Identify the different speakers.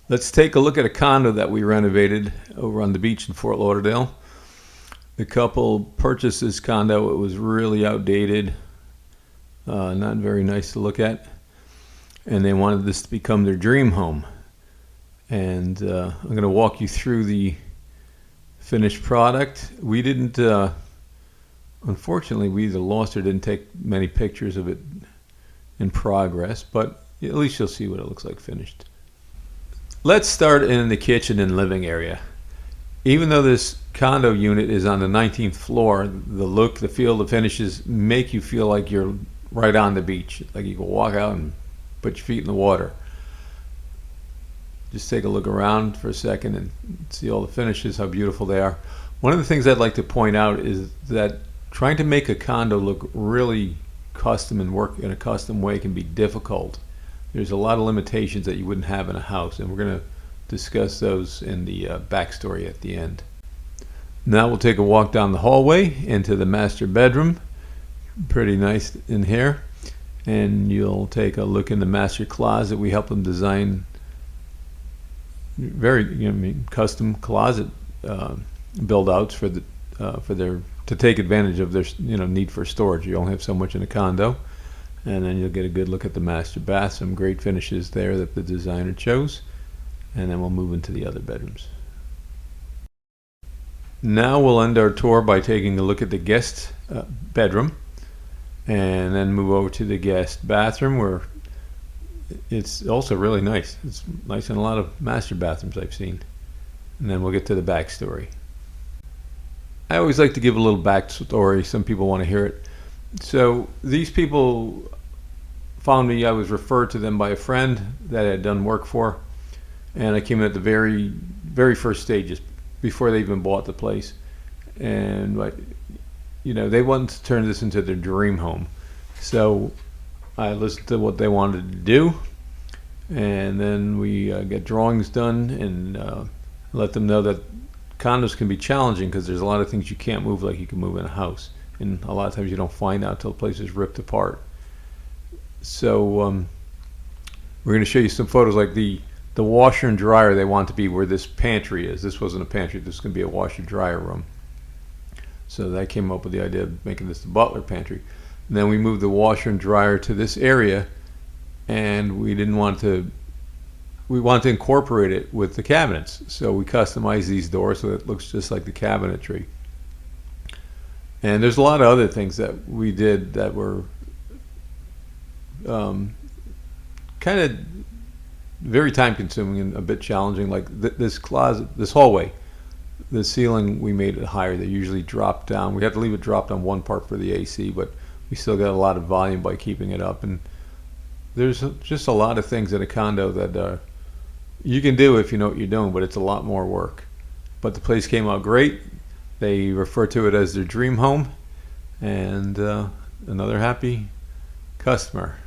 Speaker 1: Let's take a look at a condo that we renovated over on the beach in Fort Lauderdale. The couple purchased this condo. It was really outdated, not very nice to look at, and they wanted this to become their dream home. And I'm going to walk you through the finished product. We didn't, unfortunately, we either lost or didn't take many pictures of it in progress, but at least you'll see what it looks like finished. Let's start in the kitchen and living area. Even though this condo unit is on the 19th floor, the look, the feel, the finishes make you feel like you're right on the beach, like you can walk out and put your feet in the water. Just take a look around for a second and see all the finishes, how beautiful they are. One of the things I'd like to point out is that trying to make a condo look really custom and work in a custom way can be difficult. There's a lot of limitations that you wouldn't have in a house, and we're going to discuss those in the backstory at the end. Now we'll take a walk down the hallway into the master bedroom. Pretty nice in here. And you'll take a look in the master closet. We help them design very custom closet build outs for their to take advantage of their need for storage. You only have so much in a condo. And then you'll get a good look at the master bath. Some great finishes there that the designer chose. And then we'll move into the other bedrooms. Now we'll end our tour by taking a look at the guest bedroom, and then move over to the guest bathroom, where it's also really nice. It's nice in a lot of master bathrooms I've seen. And then we'll get to the backstory. I always like to give a little backstory. Some people want to hear it. So these people found me. I was referred to them by a friend that I had done work for, and I came in at the very, very first stages before they even bought the place. And they wanted to turn this into their dream home. So I listened to what they wanted to do, and then we get drawings done and let them know that condos can be challenging because there's a lot of things you can't move like you can move in a house. And a lot of times you don't find out till the place is ripped apart. So we're going to show you some photos, like the washer and dryer they want to be where this pantry is. This wasn't a pantry. This is going to be a washer dryer room. So that came up with the idea of making this the butler pantry. And then we moved the washer and dryer to this area, and we wanted to incorporate it with the cabinets. So we customized these doors so it looks just like the cabinetry. And there's a lot of other things that we did that were kind of very time consuming and a bit challenging, like this closet, this hallway, the ceiling, we made it higher. They usually drop down. We had to leave it dropped on one part for the AC, but we still got a lot of volume by keeping it up. And there's just a lot of things in a condo that you can do if you know what you're doing, but it's a lot more work. But the place came out great. They refer to it as their dream home, and another happy customer.